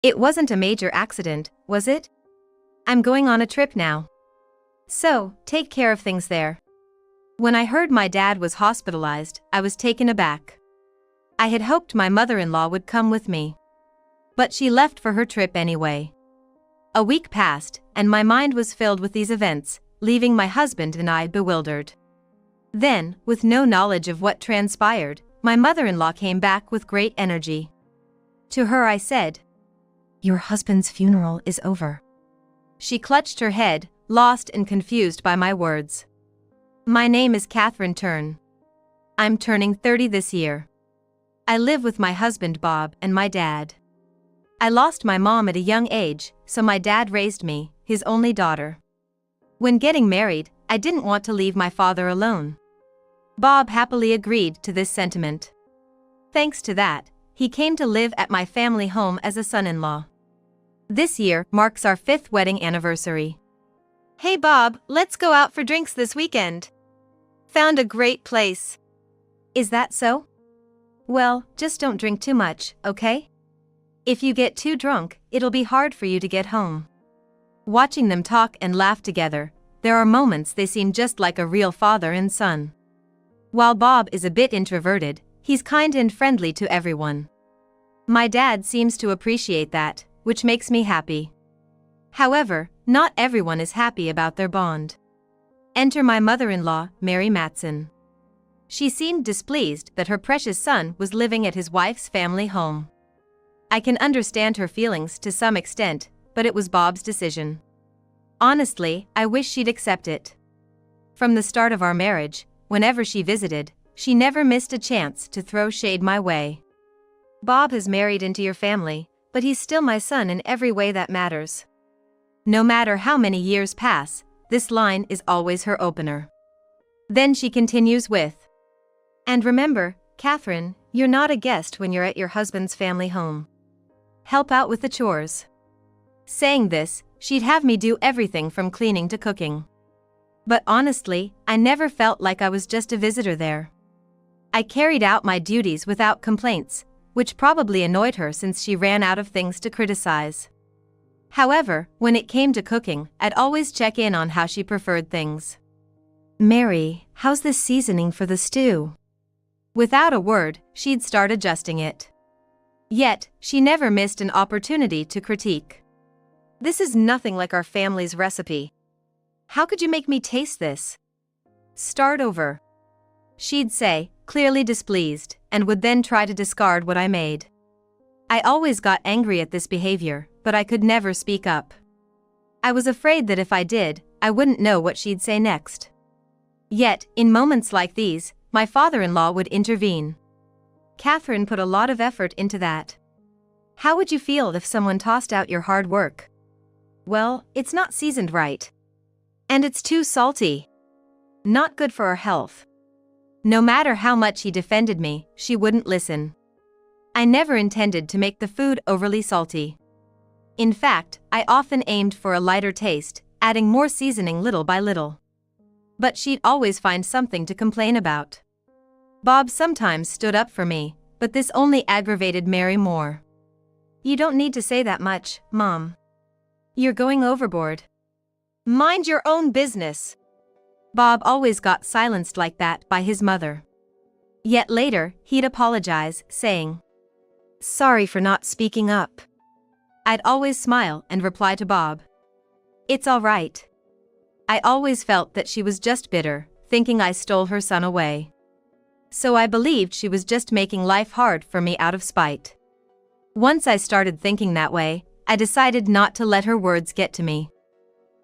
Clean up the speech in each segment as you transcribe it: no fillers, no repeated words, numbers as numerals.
It wasn't a major accident, was it? I'm going on a trip now. So, take care of things there. When I heard my dad was hospitalized, I was taken aback. I had hoped my mother-in-law would come with me. But she left for her trip anyway. A week passed, and my mind was filled with these events, leaving my husband and I bewildered. Then, with no knowledge of what transpired, my mother-in-law came back with great energy. To her I said, "Your husband's funeral is over." She clutched her head, lost and confused by my words. My name is Catherine Turn. I'm turning 30 this year. I live with my husband Bob and my dad. I lost my mom at a young age, so my dad raised me, his only daughter. When getting married, I didn't want to leave my father alone. Bob happily agreed to this sentiment. Thanks to that, he came to live at my family home as a son-in-law. This year marks our 5th wedding anniversary. Hey Bob, let's go out for drinks this weekend. Found a great place. Is that so? Well, just don't drink too much, okay? If you get too drunk, it'll be hard for you to get home. Watching them talk and laugh together, there are moments they seem just like a real father and son. While Bob is a bit introverted, he's kind and friendly to everyone. My dad seems to appreciate that, which makes me happy. However, not everyone is happy about their bond. Enter my mother-in-law, Mary Matson. She seemed displeased that her precious son was living at his wife's family home. I can understand her feelings to some extent, but it was Bob's decision. Honestly, I wish she'd accept it. From the start of our marriage, whenever she visited, she never missed a chance to throw shade my way. Bob has married into your family, but he's still my son in every way that matters. No matter how many years pass, this line is always her opener. Then she continues with, "And remember, Catherine, you're not a guest when you're at your husband's family home. Help out with the chores." Saying this, she'd have me do everything from cleaning to cooking. But honestly, I never felt like I was just a visitor there. I carried out my duties without complaints, which probably annoyed her since she ran out of things to criticize. However, when it came to cooking, I'd always check in on how she preferred things. "Mary, how's the seasoning for the stew?" Without a word, she'd start adjusting it. Yet, she never missed an opportunity to critique. "This is nothing like our family's recipe. How could you make me taste this? Start over," she'd say, clearly displeased, and would then try to discard what I made. I always got angry at this behavior, but I could never speak up. I was afraid that if I did, I wouldn't know what she'd say next. Yet, in moments like these, my father-in-law would intervene. "Catherine put a lot of effort into that. How would you feel if someone tossed out your hard work? Well, it's not seasoned right. And it's too salty. Not good for our health." No matter how much he defended me, she wouldn't listen. I never intended to make the food overly salty. In fact, I often aimed for a lighter taste, adding more seasoning little by little. But she'd always find something to complain about. Bob sometimes stood up for me, but this only aggravated Mary more. "You don't need to say that much, Mom. You're going overboard. Mind your own business." Bob always got silenced like that by his mother. Yet later, he'd apologize, saying, "Sorry for not speaking up." I'd always smile and reply to Bob, "It's all right." I always felt that she was just bitter, thinking I stole her son away. So I believed she was just making life hard for me out of spite. Once I started thinking that way, I decided not to let her words get to me.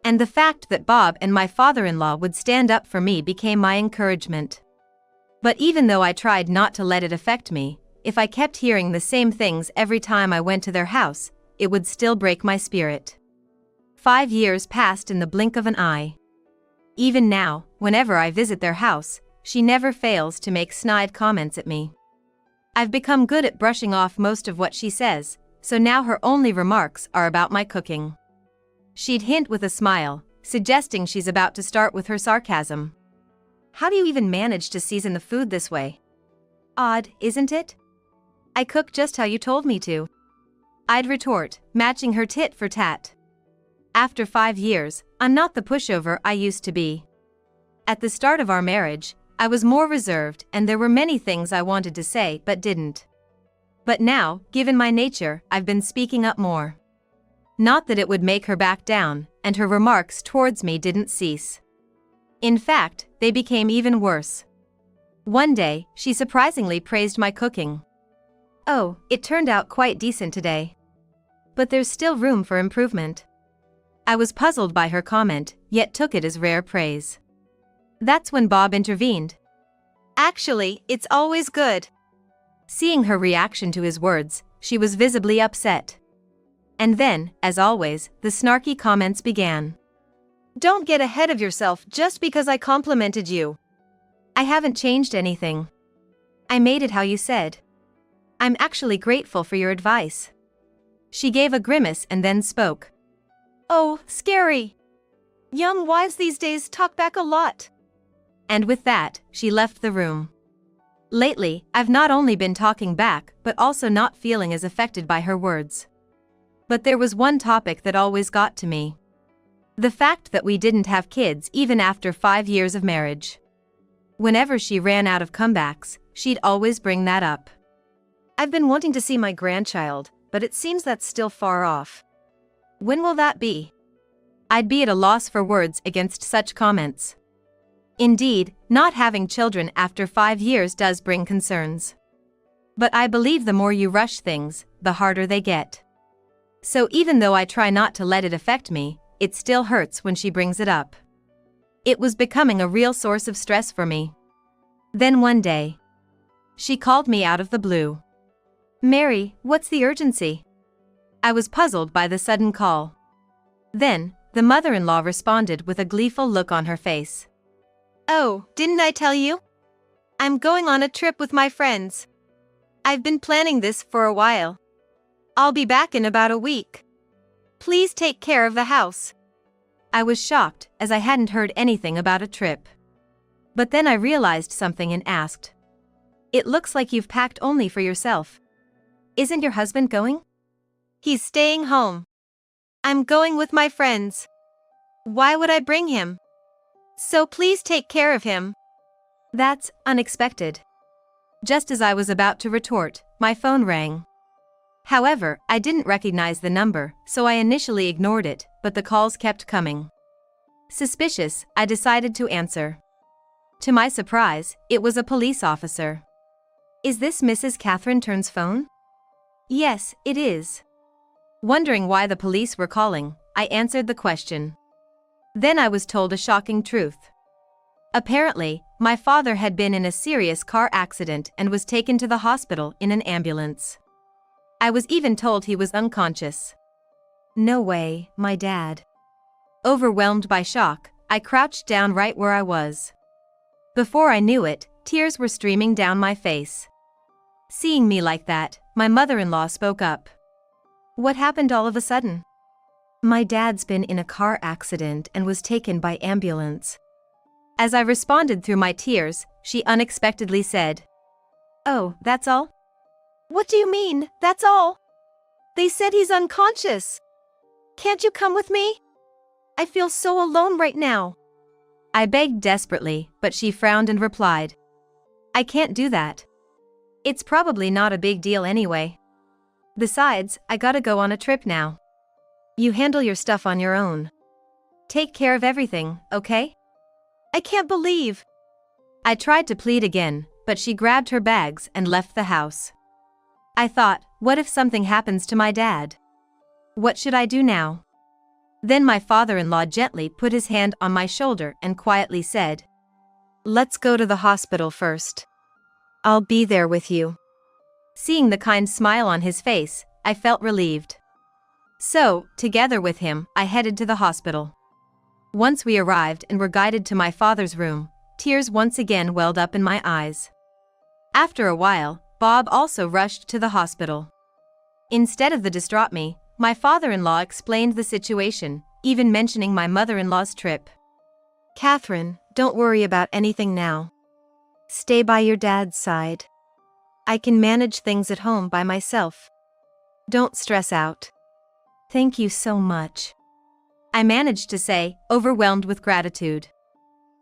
And the fact that Bob and my father-in-law would stand up for me became my encouragement. But even though I tried not to let it affect me, if I kept hearing the same things every time I went to their house, it would still break my spirit. 5 years passed in the blink of an eye. Even now, whenever I visit their house, she never fails to make snide comments at me. I've become good at brushing off most of what she says, so now her only remarks are about my cooking. She'd hint with a smile, suggesting she's about to start with her sarcasm. "How do you even manage to season the food this way? Odd, isn't it? I cook just how you told me to." I'd retort, matching her tit for tat. After 5 years, I'm not the pushover I used to be. At the start of our marriage, I was more reserved and there were many things I wanted to say but didn't. But now, given my nature, I've been speaking up more. Not that it would make her back down, and her remarks towards me didn't cease. In fact, they became even worse. One day, she surprisingly praised my cooking. "Oh, it turned out quite decent today. But there's still room for improvement." I was puzzled by her comment, yet took it as rare praise. That's when Bob intervened. "Actually, it's always good." Seeing her reaction to his words, she was visibly upset. And then, as always, the snarky comments began. "Don't get ahead of yourself just because I complimented you. I haven't changed anything. I made it how you said. I'm actually grateful for your advice." She gave a grimace and then spoke. "Oh, scary. Young wives these days talk back a lot." And with that, she left the room. Lately, I've not only been talking back but also not feeling as affected by her words. But there was one topic that always got to me. The fact that we didn't have kids even after 5 years of marriage. Whenever she ran out of comebacks, she'd always bring that up. "I've been wanting to see my grandchild, but it seems that's still far off. When will that be?" I'd be at a loss for words against such comments. Indeed, not having children after 5 years does bring concerns. But I believe the more you rush things, the harder they get. So even though I try not to let it affect me, it still hurts when she brings it up. It was becoming a real source of stress for me. Then one day, she called me out of the blue. "Mary, what's the urgency?" I was puzzled by the sudden call. Then, the mother-in-law responded with a gleeful look on her face. "Oh, didn't I tell you? I'm going on a trip with my friends. I've been planning this for a while. I'll be back in about a week. Please take care of the house." I was shocked, as I hadn't heard anything about a trip. But then I realized something and asked. "It looks like you've packed only for yourself. Isn't your husband going?" "He's staying home. I'm going with my friends. Why would I bring him? So please take care of him." That's unexpected. Just as I was about to retort, my phone rang. However, I didn't recognize the number, so I initially ignored it, but the calls kept coming. Suspicious, I decided to answer. To my surprise, it was a police officer. "Is this Mrs. Catherine Turn's phone?" "Yes, it is." Wondering why the police were calling, I answered the question. Then I was told a shocking truth. Apparently, my father had been in a serious car accident and was taken to the hospital in an ambulance. I was even told he was unconscious. No way, my dad. Overwhelmed by shock, I crouched down right where I was. Before I knew it, tears were streaming down my face. Seeing me like that, my mother-in-law spoke up. "What happened all of a sudden?" "My dad's been in a car accident and was taken by ambulance." As I responded through my tears, she unexpectedly said, "Oh, that's all?" "What do you mean, that's all? They said he's unconscious. Can't you come with me? I feel so alone right now." I begged desperately, but she frowned and replied, "I can't do that. It's probably not a big deal anyway. Besides, I gotta go on a trip now. You handle your stuff on your own. Take care of everything, okay?" "I can't believe." I tried to plead again, but she grabbed her bags and left the house. I thought, what if something happens to my dad? What should I do now? Then my father-in-law gently put his hand on my shoulder and quietly said, "Let's go to the hospital first. I'll be there with you." Seeing the kind smile on his face, I felt relieved. So, together with him, I headed to the hospital. Once we arrived and were guided to my father's room, tears once again welled up in my eyes. After a while, Bob also rushed to the hospital. Instead of the distraught me, my father-in-law explained the situation, even mentioning my mother-in-law's trip. "Catherine, don't worry about anything now. Stay by your dad's side. I can manage things at home by myself." Don't stress out. Thank you so much. I managed to say, overwhelmed with gratitude.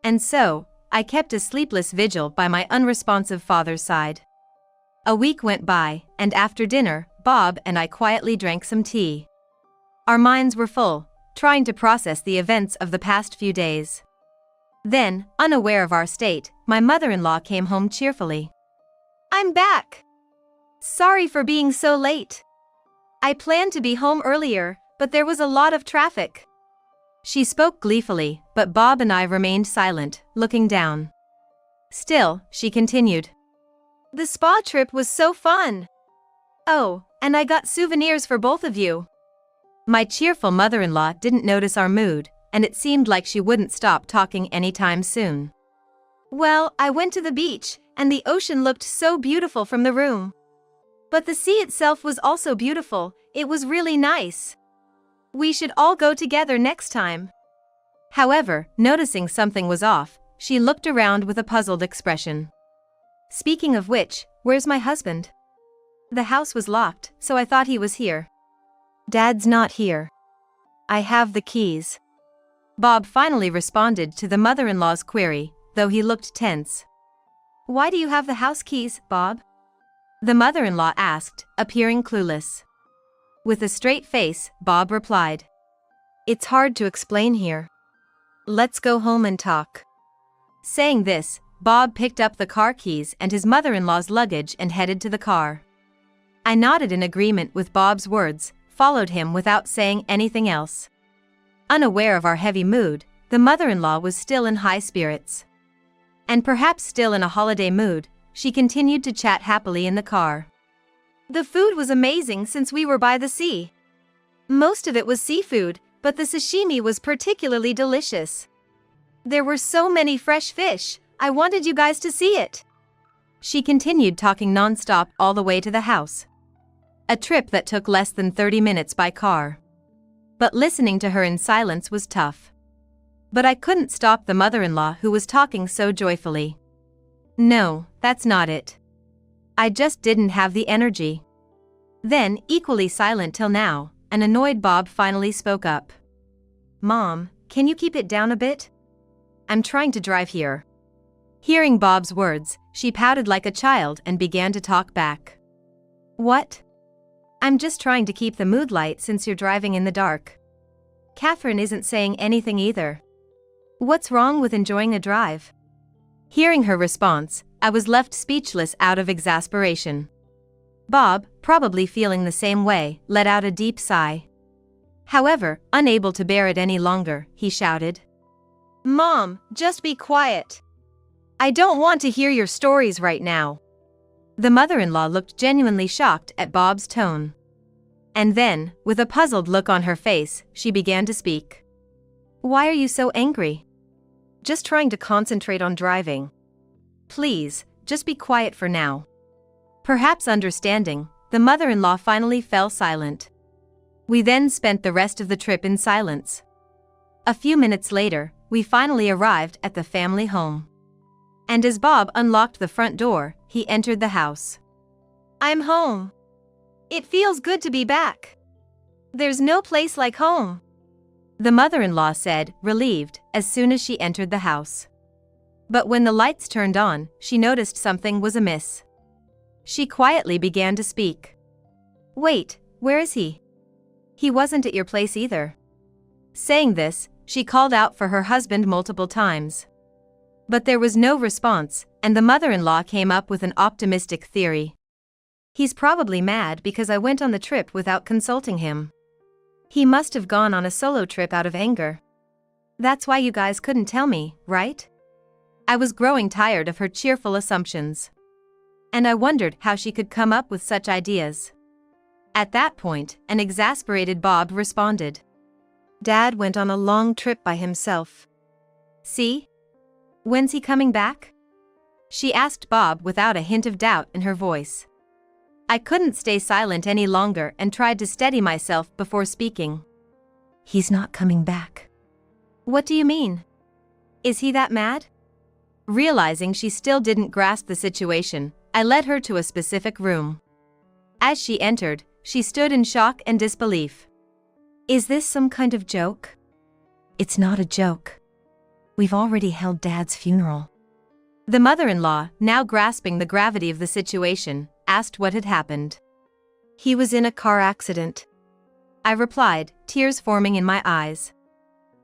And so, I kept a sleepless vigil by my unresponsive father's side. A week went by, and after dinner, Bob and I quietly drank some tea. Our minds were full, trying to process the events of the past few days. Then, unaware of our state, my mother-in-law came home cheerfully. I'm back! Sorry for being so late. I planned to be home earlier, but there was a lot of traffic. She spoke gleefully, but Bob and I remained silent, looking down. Still, she continued. The spa trip was so fun. Oh, and I got souvenirs for both of you. My cheerful mother-in-law didn't notice our mood, and it seemed like she wouldn't stop talking anytime soon. Well, I went to the beach, and the ocean looked so beautiful from the room. But the sea itself was also beautiful. It was really nice. We should all go together next time. However, noticing something was off, she looked around with a puzzled expression. Speaking of which, where's my husband? The house was locked, so I thought he was here. Dad's not here. I have the keys. Bob finally responded to the mother-in-law's query, though he looked tense. Why do you have the house keys, Bob? The mother-in-law asked, appearing clueless. With a straight face, Bob replied. It's hard to explain here. Let's go home and talk. Saying this, Bob picked up the car keys and his mother-in-law's luggage and headed to the car. I nodded in agreement with Bob's words, followed him without saying anything else. Unaware of our heavy mood, the mother-in-law was still in high spirits. And perhaps still in a holiday mood, she continued to chat happily in the car. The food was amazing since we were by the sea. Most of it was seafood, but the sashimi was particularly delicious. There were so many fresh fish, I wanted you guys to see it. She continued talking non-stop all the way to the house. A trip that took less than 30 minutes by car. But listening to her in silence was tough. But I couldn't stop the mother-in-law who was talking so joyfully. No, that's not it. I just didn't have the energy. Then, equally silent till now, an annoyed Bob finally spoke up. Mom, can you keep it down a bit? I'm trying to drive here. Hearing Bob's words, she pouted like a child and began to talk back. What? I'm just trying to keep the mood light since you're driving in the dark. Catherine isn't saying anything either. What's wrong with enjoying a drive? Hearing her response, I was left speechless out of exasperation. Bob, probably feeling the same way, let out a deep sigh. However, unable to bear it any longer, he shouted. Mom, just be quiet. I don't want to hear your stories right now. The mother-in-law looked genuinely shocked at Bob's tone. And then, with a puzzled look on her face, she began to speak. Why are you so angry? Just trying to concentrate on driving. Please, just be quiet for now. Perhaps understanding, the mother-in-law finally fell silent. We then spent the rest of the trip in silence. A few minutes later, we finally arrived at the family home. And as Bob unlocked the front door, he entered the house. I'm home. It feels good to be back. There's no place like home. The mother-in-law said, relieved, as soon as she entered the house. But when the lights turned on, she noticed something was amiss. She quietly began to speak. Wait, where is he? He wasn't at your place either. Saying this, she called out for her husband multiple times. But there was no response, and the mother-in-law came up with an optimistic theory. He's probably mad because I went on the trip without consulting him. He must have gone on a solo trip out of anger. That's why you guys couldn't tell me, right? I was growing tired of her cheerful assumptions. And I wondered how she could come up with such ideas. At that point, an exasperated Bob responded. Dad went on a long trip by himself. See? When's he coming back? She asked Bob without a hint of doubt in her voice. I couldn't stay silent any longer and tried to steady myself before speaking. He's not coming back. What do you mean? Is he that mad? Realizing she still didn't grasp the situation, I led her to a specific room. As she entered, she stood in shock and disbelief. Is this some kind of joke? It's not a joke. We've already held Dad's funeral. The mother-in-law, now grasping the gravity of the situation, asked what had happened. He was in a car accident, I replied, tears forming in my eyes.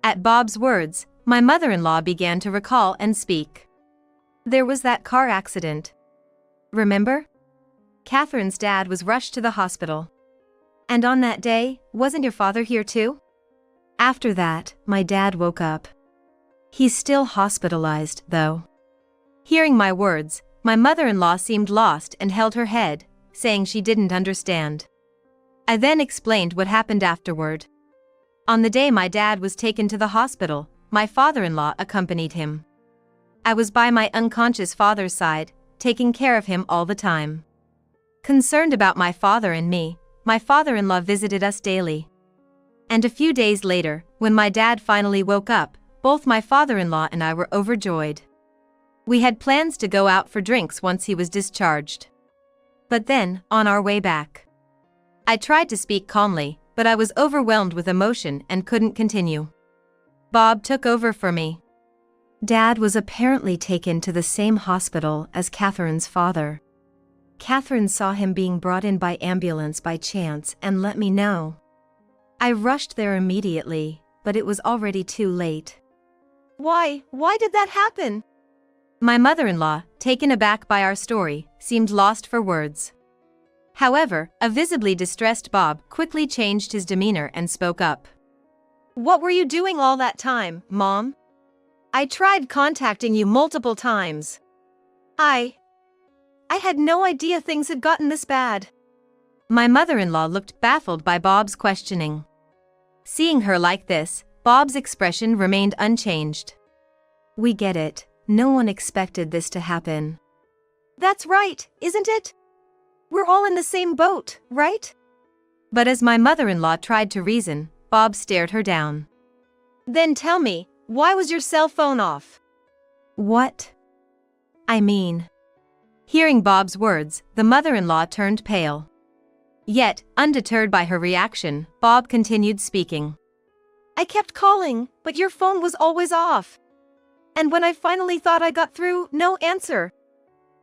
At Bob's words, my mother-in-law began to recall and speak. There was that car accident. Remember? Catherine's dad was rushed to the hospital. And on that day, wasn't your father here too? After that, my dad woke up. He's still hospitalized, though. Hearing my words, my mother-in-law seemed lost and held her head, saying she didn't understand. I then explained what happened afterward. On the day my dad was taken to the hospital, my father-in-law accompanied him. I was by my unconscious father's side, taking care of him all the time. Concerned about my father and me, my father-in-law visited us daily. And a few days later, when my dad finally woke up, both my father-in-law and I were overjoyed. We had plans to go out for drinks once he was discharged. But then, on our way back, I tried to speak calmly, but I was overwhelmed with emotion and couldn't continue. Bob took over for me. Dad was apparently taken to the same hospital as Catherine's father. Catherine saw him being brought in by ambulance by chance and let me know. I rushed there immediately, but it was already too late. Why did that happen? My mother-in-law, taken aback by our story, seemed lost for words. However, a visibly distressed Bob quickly changed his demeanor and spoke up. What were you doing all that time, Mom? I tried contacting you multiple times. I had no idea things had gotten this bad. My mother-in-law looked baffled by Bob's questioning. Seeing her like this, Bob's expression remained unchanged. We get it. No one expected this to happen. That's right, isn't it? We're all in the same boat, right? But as my mother-in-law tried to reason, Bob stared her down. Then tell me, why was your cell phone off? What? I mean. Hearing Bob's words, the mother-in-law turned pale. Yet, undeterred by her reaction, Bob continued speaking. I kept calling, but your phone was always off. And when I finally thought I got through, no answer.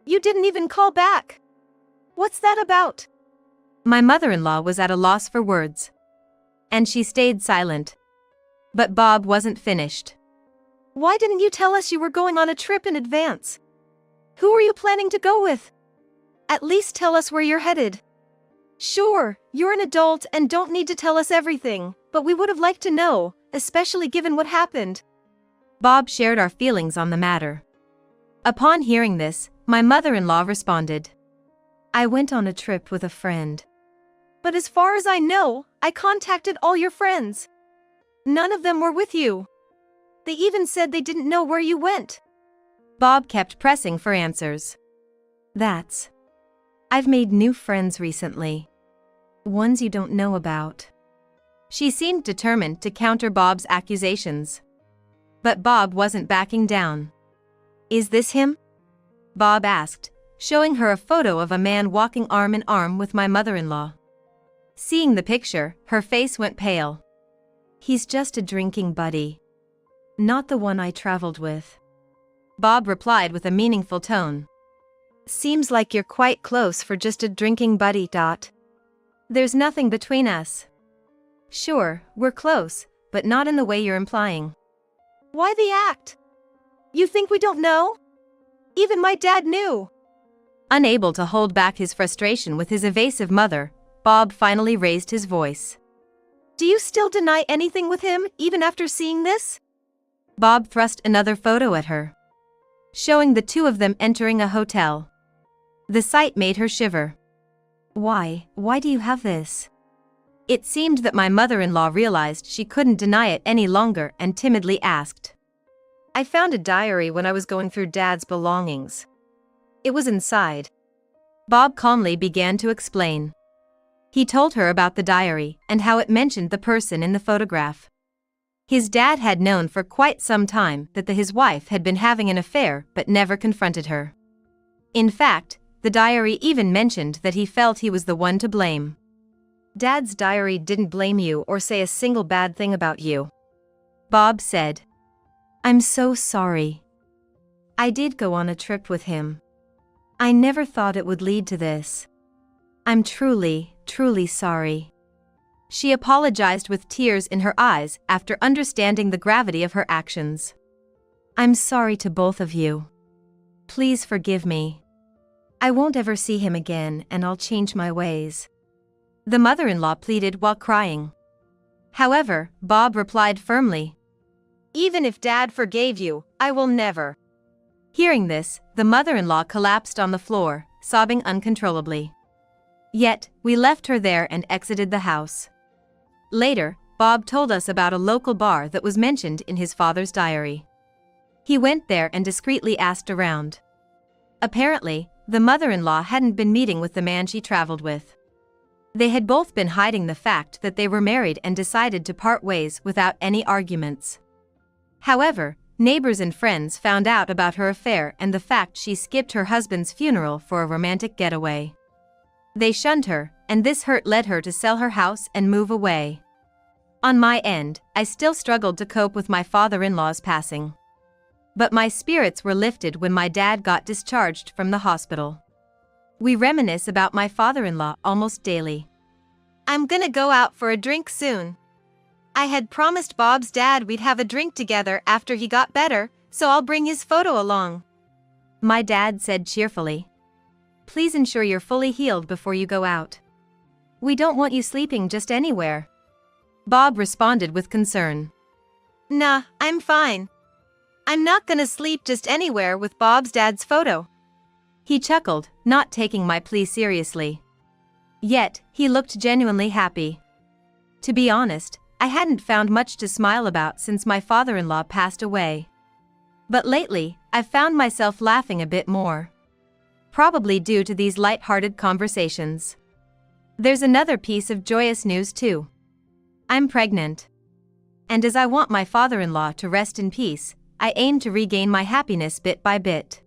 You didn't even call back. What's that about? My mother-in-law was at a loss for words. And she stayed silent. But Bob wasn't finished. Why didn't you tell us you were going on a trip in advance? Who were you planning to go with? At least tell us where you're headed. Sure, you're an adult and don't need to tell us everything, but we would have liked to know, especially given what happened. Bob shared our feelings on the matter. Upon hearing this, my mother-in-law responded. I went on a trip with a friend. But as far as I know, I contacted all your friends. None of them were with you. They even said they didn't know where you went. Bob kept pressing for answers. I've made new friends recently. Ones you don't know about. She seemed determined to counter Bob's accusations. But Bob wasn't backing down. Is this him? Bob asked, showing her a photo of a man walking arm in arm with my mother-in-law. Seeing the picture, her face went pale. He's just a drinking buddy. Not the one I traveled with. Bob replied with a meaningful tone. Seems like you're quite close for just a drinking buddy. There's nothing between us. Sure, we're close, but not in the way you're implying. Why the act? You think we don't know? Even my dad knew. Unable to hold back his frustration with his evasive mother, Bob finally raised his voice. Do you still deny anything with him, even after seeing this? Bob thrust another photo at her, showing the two of them entering a hotel. The sight made her shiver. Why do you have this? It seemed that my mother-in-law realized she couldn't deny it any longer and timidly asked. I found a diary when I was going through Dad's belongings. It was inside. Bob calmly began to explain. He told her about the diary and how it mentioned the person in the photograph. His dad had known for quite some time that his wife had been having an affair but never confronted her. In fact, the diary even mentioned that he felt he was the one to blame. Dad's diary didn't blame you or say a single bad thing about you. Bob said. I'm so sorry. I did go on a trip with him. I never thought it would lead to this. I'm truly, truly sorry. She apologized with tears in her eyes after understanding the gravity of her actions. I'm sorry to both of you. Please forgive me. I won't ever see him again and I'll change my ways. The mother-in-law pleaded while crying. However, Bob replied firmly. Even if Dad forgave you, I will never. Hearing this, the mother-in-law collapsed on the floor, sobbing uncontrollably. Yet, we left her there and exited the house. Later, Bob told us about a local bar that was mentioned in his father's diary. He went there and discreetly asked around. Apparently, the mother-in-law hadn't been meeting with the man she traveled with. They had both been hiding the fact that they were married and decided to part ways without any arguments. However, neighbors and friends found out about her affair and the fact she skipped her husband's funeral for a romantic getaway. They shunned her, and this hurt led her to sell her house and move away. On my end, I still struggled to cope with my father-in-law's passing. But my spirits were lifted when my dad got discharged from the hospital. We reminisce about my father-in-law almost daily. I'm gonna go out for a drink soon. I had promised Bob's dad we'd have a drink together after he got better, so I'll bring his photo along. My dad said cheerfully. Please ensure you're fully healed before you go out. We don't want you sleeping just anywhere. Bob responded with concern. Nah, I'm fine. I'm not gonna sleep just anywhere with Bob's dad's photo. He chuckled, not taking my plea seriously. Yet, he looked genuinely happy. To be honest, I hadn't found much to smile about since my father-in-law passed away. But lately, I've found myself laughing a bit more. Probably due to these light-hearted conversations. There's another piece of joyous news too. I'm pregnant. And as I want my father-in-law to rest in peace, I aim to regain my happiness bit by bit.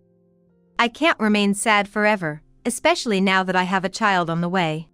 I can't remain sad forever, especially now that I have a child on the way.